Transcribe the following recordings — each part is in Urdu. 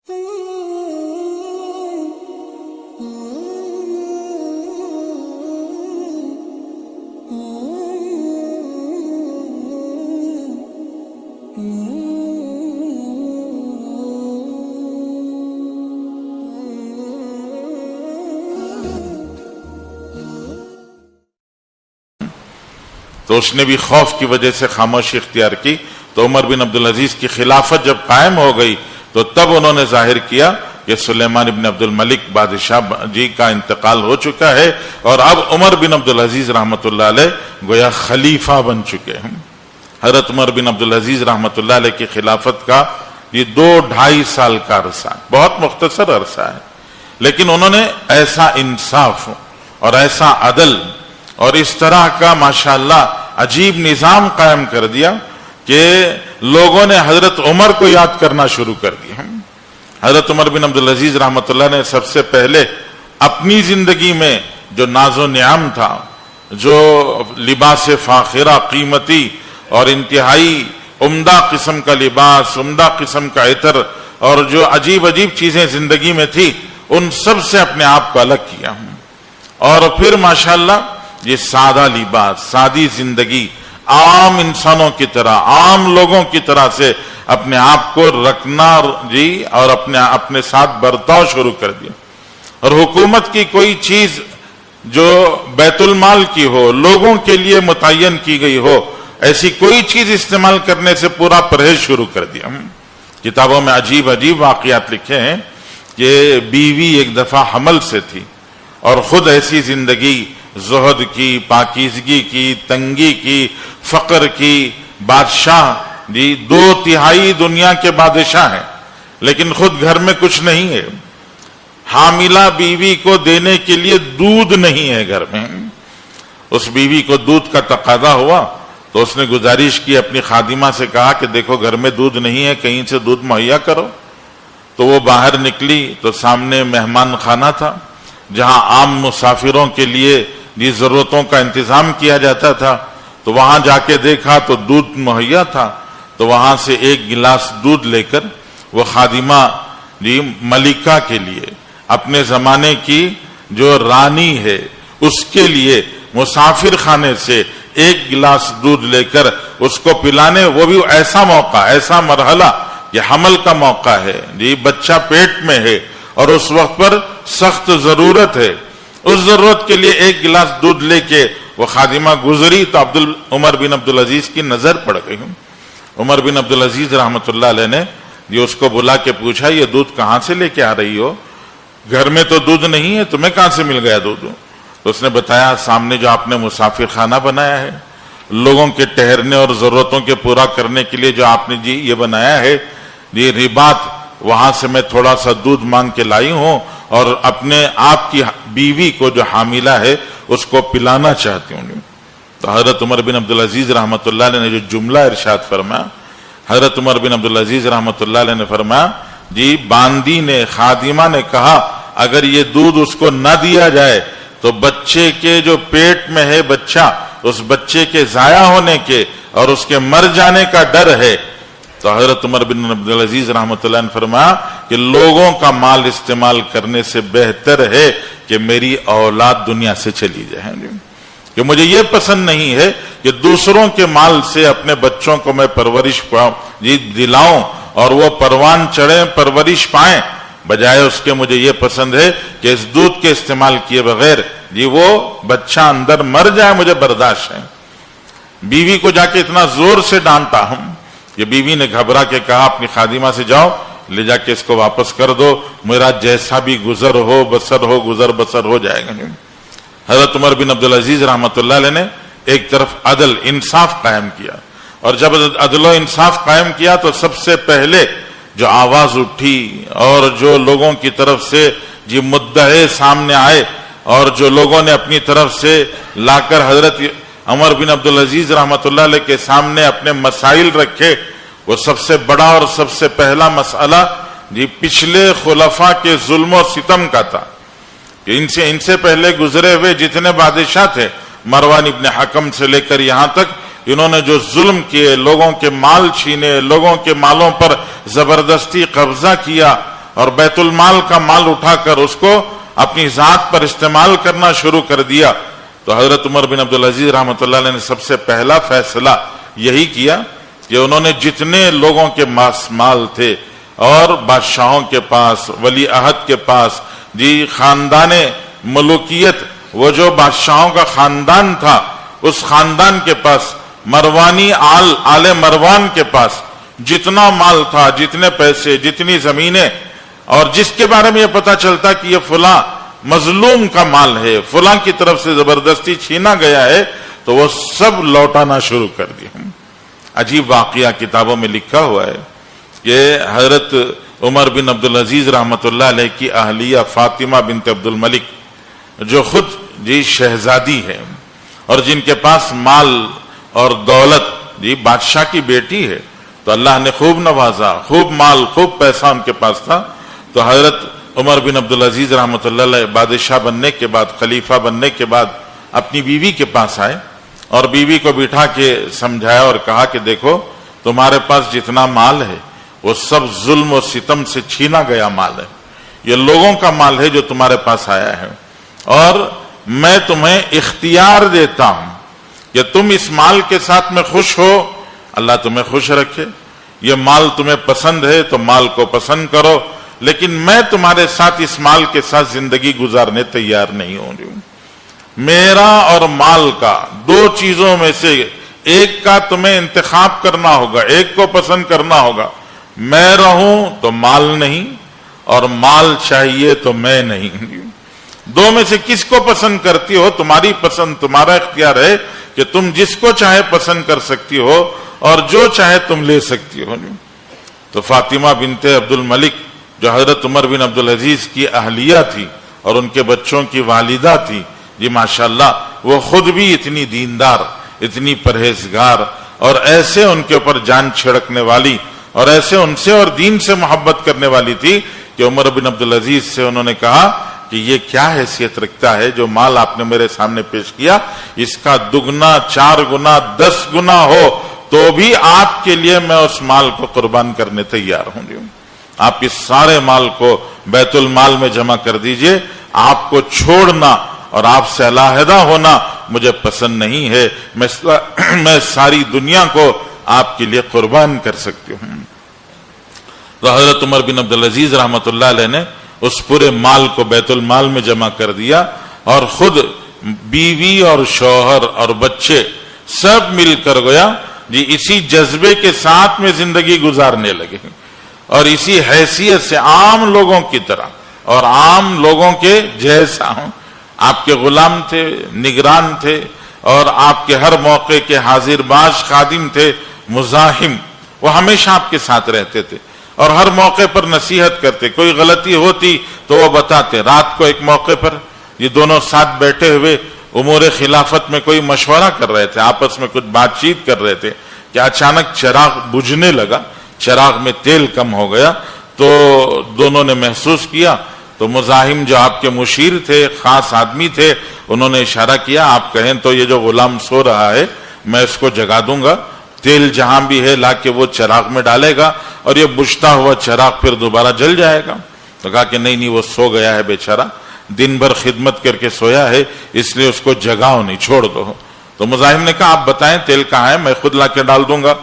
تو اس نے بھی خوف کی وجہ سے خاموشی اختیار کی. تو عمر بن عبدالعزیز کی خلافت جب قائم ہو گئی تو تب انہوں نے ظاہر کیا کہ سلیمان ابن عبد الملک بادشاہ جی کا انتقال ہو چکا ہے اور اب عمر بن عبدالعزیز رحمۃ اللہ علیہ گویا خلیفہ بن چکے ہیں. حضرت عمر بن عبدالعزیز رحمۃ اللہ علیہ کی خلافت کا یہ 2-2.5 سال کا عرصہ ہے، بہت مختصر عرصہ ہے، لیکن انہوں نے ایسا انصاف اور ایسا عدل اور اس طرح کا ماشاءاللہ عجیب نظام قائم کر دیا کہ لوگوں نے حضرت عمر کو یاد کرنا شروع کر دیا. حضرت عمر بن عبدالعزیز رحمۃ اللہ نے سب سے پہلے اپنی زندگی میں جو ناز و نعم تھا، جو لباس فاخرہ قیمتی اور انتہائی عمدہ قسم کا لباس، عمدہ قسم کا عطر اور جو عجیب چیزیں زندگی میں تھی، ان سب سے اپنے آپ کو الگ کیا. اور پھر ماشاءاللہ یہ سادہ لباس، سادی زندگی، عام انسانوں کی طرح، عام لوگوں کی طرح سے اپنے آپ کو رکھنا جی اور اپنے ساتھ برتاؤ شروع کر دیا. اور حکومت کی کوئی چیز جو بیت المال کی ہو، لوگوں کے لیے متعین کی گئی ہو، ایسی کوئی چیز استعمال کرنے سے پورا پرہیز شروع کر دیا. کتابوں میں عجیب واقعات لکھے ہیں کہ بیوی ایک دفعہ حمل سے تھی اور خود ایسی زندگی زہد کی، پاکیزگی کی، تنگی کی، فقر کی، بادشاہ جی 2/3 دنیا کے بادشاہ ہیں لیکن خود گھر میں کچھ نہیں ہے. حاملہ بیوی کو دینے کے لیے دودھ نہیں ہے گھر میں. اس بیوی کو دودھ کا تقاضا ہوا تو اس نے گزارش کی، اپنی خادمہ سے کہا کہ دیکھو گھر میں دودھ نہیں ہے، کہیں سے دودھ مہیا کرو. تو وہ باہر نکلی تو سامنے مہمان خانہ تھا جہاں عام مسافروں کے لیے جی ضرورتوں کا انتظام کیا جاتا تھا. تو وہاں جا کے دیکھا تو دودھ مہیا تھا. تو وہاں سے 1 گلاس دودھ لے کر وہ خادمہ جی ملکہ کے لیے، اپنے زمانے کی جو رانی ہے اس کے لیے مسافر خانے سے 1 گلاس دودھ لے کر اس کو پلانے، وہ بھی ایسا موقع، ایسا مرحلہ، یہ حمل کا موقع ہے جی، بچہ پیٹ میں ہے اور اس وقت پر سخت ضرورت ہے. اس ضرورت کے لیے 1 گلاس دودھ لے کے وہ خادمہ گزری تو عمر بن عبدالعزیز کی نظر پڑ گئی. عمر بن عبدالعزیز رحمۃ اللہ علیہ نے یہ اس کو بلا کے پوچھا، یہ دودھ کہاں سے لے کے آ رہی ہو؟ گھر میں تو دودھ نہیں ہے، تمہیں کہاں سے مل گیا دودھ؟ تو اس نے بتایا سامنے جو آپ نے مسافر خانہ بنایا ہے، لوگوں کے ٹھہرنے اور ضرورتوں کے پورا کرنے کے لیے جو آپ نے جی یہ بنایا ہے، یہ رباط، وہاں سے میں تھوڑا سا دودھ مانگ کے لائی ہوں اور اپنے آپ کی بیوی کو جو حاملہ ہے اس کو پلانا چاہتی ہوں. تو حضرت عمر بن عبدالعزیز رحمۃ اللہ علیہ نے جو جملہ ارشاد فرمایا، حضرت عمر بن عبدالعزیز رحمۃ اللہ علیہ نے فرمایا جی باندی نے، خادمہ نے کہا اگر یہ دودھ اس کو نہ دیا جائے تو بچے کے جو پیٹ میں ہے بچہ، اس بچے کے ضائع ہونے کے اور اس کے مر جانے کا ڈر ہے. تو حضرت عمر بن عبدالعزیز رحمۃ اللہ نے فرمایا کہ لوگوں کا مال استعمال کرنے سے بہتر ہے کہ میری اولاد دنیا سے چلی جائے. کہ مجھے یہ پسند نہیں ہے کہ دوسروں کے مال سے اپنے بچوں کو میں پرورش دلاؤں اور وہ پروان چڑھیں، پرورش پائیں، بجائے اس کے مجھے یہ پسند ہے کہ اس دودھ کے استعمال کیے بغیر جی وہ بچہ اندر مر جائے، مجھے برداشت ہے. بیوی کو جا کے اتنا زور سے ڈانٹا ہم، یہ بیوی نے گھبرا کے کہا اپنی خادمہ سے جاؤ لے جا کے اس کو واپس کر دو، میرا جیسا بھی گزر ہو بسر ہو جائے گا. حضرت عمر بن عبدالعزیز رحمۃ اللہ علیہ نے ایک طرف عدل انصاف قائم کیا، اور جب عدل و انصاف قائم کیا تو سب سے پہلے جو آواز اٹھی اور جو لوگوں کی طرف سے جی مدعے سامنے آئے اور جو لوگوں نے اپنی طرف سے لا کر حضرت عمر بن عبدالعزیز رحمۃ اللہ علیہ کے سامنے اپنے مسائل رکھے، وہ سب سے بڑا اور سب سے پہلا مسئلہ جی پچھلے خلفاء کے ظلم و ستم کا تھا. کہ ان سے پہلے گزرے ہوئے جتنے بادشاہ تھے، مروان ابن حکم سے لے کر یہاں تک، انہوں نے جو ظلم کیے، لوگوں کے مال چھینے، لوگوں کے مالوں پر زبردستی قبضہ کیا اور بیت المال کا مال اٹھا کر اس کو اپنی ذات پر استعمال کرنا شروع کر دیا، تو حضرت عمر بن عبدالعزیز رحمۃ اللہ علیہ نے سب سے پہلا فیصلہ یہی کیا کہ انہوں نے جتنے لوگوں کے مال تھے اور بادشاہوں کے پاس، ولی عہد کے پاس، خاندان ملوکیت، وہ جو بادشاہوں کا خاندان تھا، اس خاندان کے پاس، مروانی آل مروان کے پاس جتنا مال تھا، جتنے پیسے، جتنی زمینیں، اور جس کے بارے میں یہ پتا چلتا کہ یہ فلاں مظلوم کا مال ہے، فلاں کی طرف سے زبردستی چھینا گیا ہے، تو وہ سب لوٹانا شروع کر دیا۔ عجیب واقعہ کتابوں میں لکھا ہوا ہے کہ حضرت عمر بن عبدالعزیز رحمۃ اللہ علیہ کی اہلیہ فاطمہ بنت عبد الملک، جو خود شہزادی ہے اور جن کے پاس مال اور دولت، بادشاہ کی بیٹی ہے، تو اللہ نے خوب نوازا، خوب مال، خوب پیسہ ان کے پاس تھا، تو حضرت عمر بن عبدالعزیز رحمۃ اللہ علیہ بادشاہ بننے کے بعد، خلیفہ بننے کے بعد اپنی بیوی کے پاس آئے اور بیوی کو بٹھا کے سمجھایا اور کہا کہ دیکھو تمہارے پاس جتنا مال ہے وہ سب ظلم و ستم سے چھینا گیا مال ہے، یہ لوگوں کا مال ہے جو تمہارے پاس آیا ہے، اور میں تمہیں اختیار دیتا ہوں کہ تم اس مال کے ساتھ میں خوش ہو، اللہ تمہیں خوش رکھے، یہ مال تمہیں پسند ہے تو مال کو پسند کرو، لیکن میں تمہارے ساتھ اس مال کے ساتھ زندگی گزارنے تیار نہیں ہوں۔ میرا اور مال کا دو چیزوں میں سے ایک کا تمہیں انتخاب کرنا ہوگا، ایک کو پسند کرنا ہوگا، میں رہوں تو مال نہیں اور مال چاہیے تو میں نہیں، دو میں سے کس کو پسند کرتی ہو؟ تمہاری پسند، تمہارا اختیار ہے کہ تم جس کو چاہے پسند کر سکتی ہو اور جو چاہے تم لے سکتی ہو۔ تو فاطمہ بنت عبد الملک جو حضرت عمر بن عبدالعزیز کی اہلیہ تھی اور ان کے بچوں کی والدہ تھی، ماشاءاللہ وہ خود بھی اتنی دیندار، اتنی پرہیزگار، اور ایسے ان کے اوپر جان چھڑکنے والی، اور ایسے ان سے اور دین سے محبت کرنے والی تھی کہ عمر بن عبدالعزیز سے انہوں نے کہا کہ یہ کیا حیثیت رکھتا ہے، جو مال آپ نے میرے سامنے پیش کیا اس کا دگنا، 4 گنا، 10 گنا ہو تو بھی آپ کے لیے میں اس مال کو قربان کرنے تیار ہوں۔ آپ اس سارے مال کو بیت المال میں جمع کر دیجئے، آپ کو چھوڑنا اور آپ سے علیحدہ ہونا مجھے پسند نہیں ہے، میں ساری دنیا کو آپ کے لیے قربان کر سکتی ہوں۔ تو حضرت عمر بن عبدالعزیز رحمۃ اللہ علیہ نے اس پورے مال کو بیت المال میں جمع کر دیا، اور خود بیوی اور شوہر اور بچے سب مل کر گویا اسی جذبے کے ساتھ میں زندگی گزارنے لگے، اور اسی حیثیت سے عام لوگوں کی طرح اور عام لوگوں کے جیسا ہوں، آپ کے غلام تھے، نگران تھے، اور آپ کے ہر موقع کے حاضر باش خادم تھے، مزاحم، وہ ہمیشہ آپ کے ساتھ رہتے تھے اور ہر موقع پر نصیحت کرتے، کوئی غلطی ہوتی تو وہ بتاتے۔ رات کو ایک موقع پر یہ دونوں ساتھ بیٹھے ہوئے امور خلافت میں کوئی مشورہ کر رہے تھے، آپس میں کچھ بات چیت کر رہے تھے کہ اچانک چراغ بجھنے لگا، چراغ میں تیل کم ہو گیا، تو دونوں نے محسوس کیا، تو مزاحم جو آپ کے مشیر تھے، خاص آدمی تھے، انہوں نے اشارہ کیا آپ کہیں تو یہ جو غلام سو رہا ہے میں اس کو جگا دوں گا، تیل جہاں بھی ہے لا کے وہ چراغ میں ڈالے گا اور یہ بجھتا ہوا چراغ پھر دوبارہ جل جائے گا۔ تو کہا کہ نہیں وہ سو گیا ہے بیچارہ، دن بھر خدمت کر کے سویا ہے، اس لیے اس کو جگاؤ نہیں، چھوڑ دو۔ تو مزاحم نے کہا آپ بتائیں تیل کہاں ہے، میں خود لا کے ڈال دوں گا۔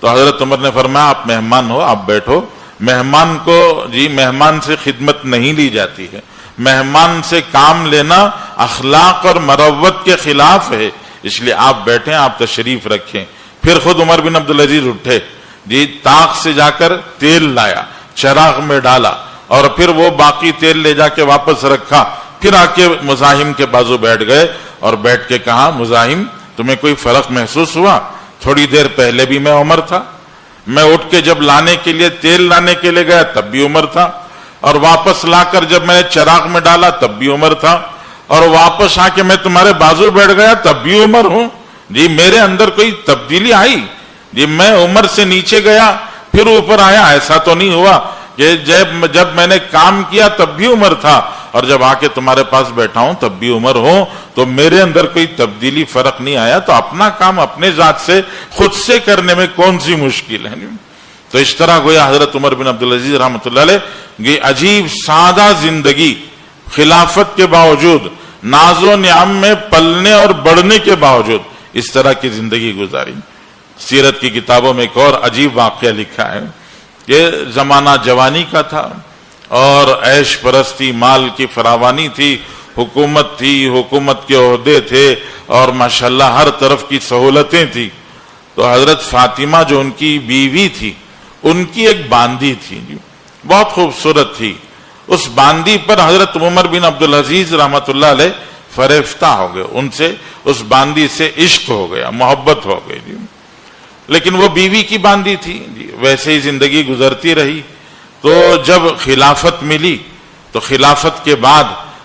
تو حضرت عمر نے فرمایا آپ مہمان ہو، آپ بیٹھو، مہمان کو مہمان سے خدمت نہیں لی جاتی ہے، مہمان سے کام لینا اخلاق اور مروت کے خلاف ہے، اس لیے آپ بیٹھیں، آپ تشریف رکھیں۔ پھر خود عمر بن عبدالعزیز اٹھے، طاق سے جا کر تیل لایا، چراغ میں ڈالا، اور پھر وہ باقی تیل لے جا کے واپس رکھا، پھر آ کے مزاحم کے بازو بیٹھ گئے اور بیٹھ کے کہا مزاحم تمہیں کوئی فرق محسوس ہوا؟ تھوڑی دیر پہلے بھی میں عمر تھا، میں اٹھ کے جب لانے کے لیے تیل لانے کے لیے گیا تب بھی عمر تھا، اور واپس لا کر جب میں نے چراغ میں ڈالا تب بھی عمر تھا، اور واپس آ کے میں تمہارے بازو بیٹھ گیا تب بھی عمر ہوں۔ میرے اندر کوئی تبدیلی آئی؟ میں عمر سے نیچے گیا پھر اوپر آیا، ایسا تو نہیں ہوا کہ جب میں نے کام کیا تب بھی عمر تھا اور جب آ کے تمہارے پاس بیٹھا ہوں تب بھی عمر ہوں، تو میرے اندر کوئی تبدیلی، فرق نہیں آیا، تو اپنا کام اپنے ذات سے خود سے کرنے میں کون سی مشکل ہے؟ تو اس طرح گویا حضرت عمر بن عبدالعزیز رحمۃ اللہ علیہ یہ عجیب سادہ زندگی خلافت کے باوجود، ناز و نعم میں پلنے اور بڑھنے کے باوجود اس طرح کی زندگی گزاری۔ سیرت کی کتابوں میں ایک اور عجیب واقعہ لکھا ہے کہ زمانہ جوانی کا تھا اور عیش پرستی، مال کی فراوانی تھی، حکومت تھی، حکومت کے عہدے تھے اور ماشاءاللہ ہر طرف کی سہولتیں تھی۔ تو حضرت فاطمہ جو ان کی بیوی تھی، ان کی ایک باندی تھی، بہت خوبصورت تھی۔ اس باندی پر حضرت عمر بن عبدالعزیز رحمۃ اللہ علیہ فریفتہ ہو گئے، ان سے، اس باندی سے عشق ہو گیا، محبت ہو گئی جی۔ لیکن وہ بیوی کی باندی تھی جی، ویسے ہی زندگی گزرتی رہی۔ تو جب خلافت ملی تو خلافت کے بعد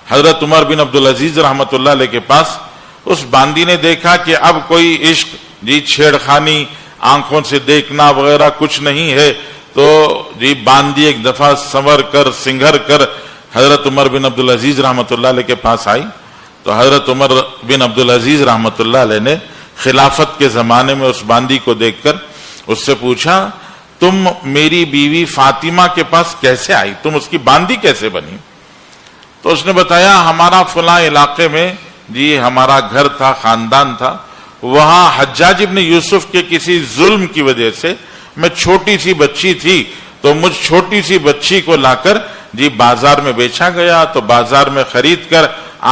حضرت عمر بن عبدالعزیز رحمۃ اللہ علیہ کے پاس اس باندی نے دیکھا کہ اب کوئی عشق جی، چھیڑخانی، آنکھوں سے دیکھنا وغیرہ کچھ نہیں ہے، تو جی باندی ایک دفعہ سنور کر سنگھر کر حضرت عمر بن عبدالعزیز رحمۃ اللہ علیہ کے پاس آئی۔ تو حضرت عمر بن عبدالعزیز رحمۃ اللہ علیہ نے خلافت کے زمانے میں اس باندی کو دیکھ کر اس سے پوچھا، تم میری بیوی فاطمہ کے پاس کیسے آئی، تم اس کی باندی کیسے بنی؟ تو اس نے بتایا، ہمارا فلاں علاقے میں جی ہمارا گھر تھا، خاندان تھا، وہاں حجاج ابن یوسف کے کسی ظلم کی وجہ سے میں چھوٹی سی بچی تھی، تو مجھ چھوٹی سی بچی کو لا کر جی بازار میں بیچا گیا، تو بازار میں خرید کر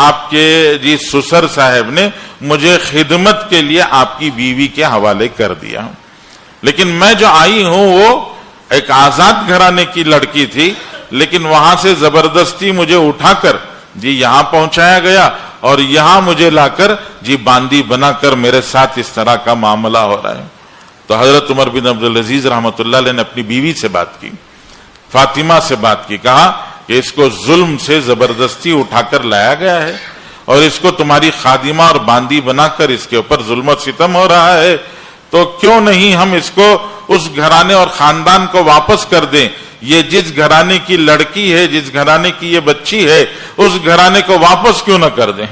آپ کے جی سسر صاحب نے مجھے خدمت کے لیے آپ کی بیوی کے حوالے کر دیا۔ لیکن میں جو آئی ہوں وہ ایک آزاد گھرانے کی لڑکی تھی، لیکن وہاں سے زبردستی مجھے اٹھا کر جی یہاں پہنچایا گیا اور یہاں مجھے لا کر جی باندی بنا کر میرے ساتھ اس طرح کا معاملہ ہو رہا ہے۔ تو حضرت عمر بن عبدالعزیز رحمۃ اللہ علیہ نے اپنی بیوی سے بات کی، فاطمہ سے بات کی، کہا کہ اس کو ظلم سے زبردستی اٹھا کر لایا گیا ہے اور اس کو تمہاری خادمہ اور باندی بنا کر اس کے اوپر ظلم و ستم ہو رہا ہے، تو کیوں نہیں ہم اس کو اس گھرانے اور خاندان کو واپس کر دیں، یہ جس گھرانے کی لڑکی ہے، جس گھرانے کی یہ بچی ہے، اس گھرانے کو واپس کیوں نہ کر دیں؟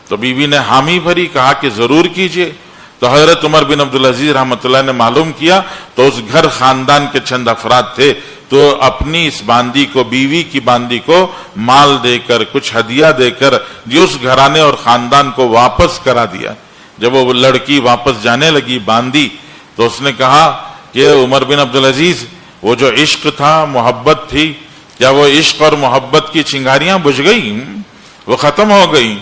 تو بیوی نے حامی بھری، کہا کہ ضرور کیجئے۔ تو حضرت عمر بن عبدالعزیز رحمۃ اللہ نے معلوم کیا تو اس گھر خاندان کے چند افراد تھے، تو اپنی اس باندی کو، بیوی کی باندی کو مال دے کر، کچھ ہدیہ دے کر جو اس گھرانے اور خاندان کو واپس کرا دیا۔ جب وہ لڑکی واپس جانے لگی باندی، تو اس نے کہا کہ عمر بن عبدالعزیز، وہ جو عشق تھا، محبت تھی، کیا وہ عشق اور محبت کی چنگاریاں بجھ گئی، وہ ختم ہو گئی؟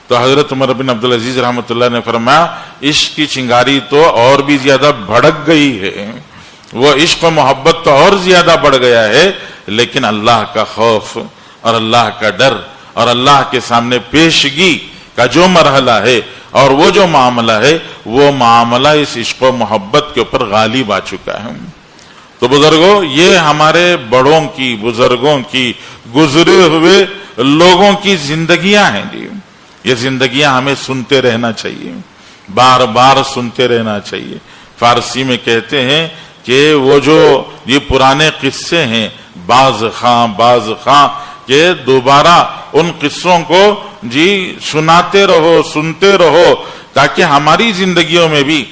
تو حضرت عمر بن عبدالعزیز رحمۃ اللہ نے فرمایا، عشق کی چنگاری تو اور بھی زیادہ بھڑک گئی ہے، وہ عشق و محبت تو اور زیادہ بڑھ گیا ہے، لیکن اللہ کا خوف اور اللہ کا ڈر اور اللہ کے سامنے پیشگی کا جو مرحلہ ہے اور وہ جو معاملہ ہے، وہ معاملہ اس عشق و محبت کے اوپر غالب آ چکا ہے۔ تو بزرگوں، یہ ہمارے بڑوں کی، بزرگوں کی، گزرے ہوئے لوگوں کی زندگیاں ہیں جی۔ یہ زندگیاں ہمیں سنتے رہنا چاہیے، بار بار سنتے رہنا چاہیے۔ فارسی میں کہتے ہیں کہ وہ جو یہ پرانے قصے ہیں، باز خاں کہ دوبارہ ان قصوں کو جی سناتے رہو، سنتے رہو، تاکہ ہماری زندگیوں میں بھی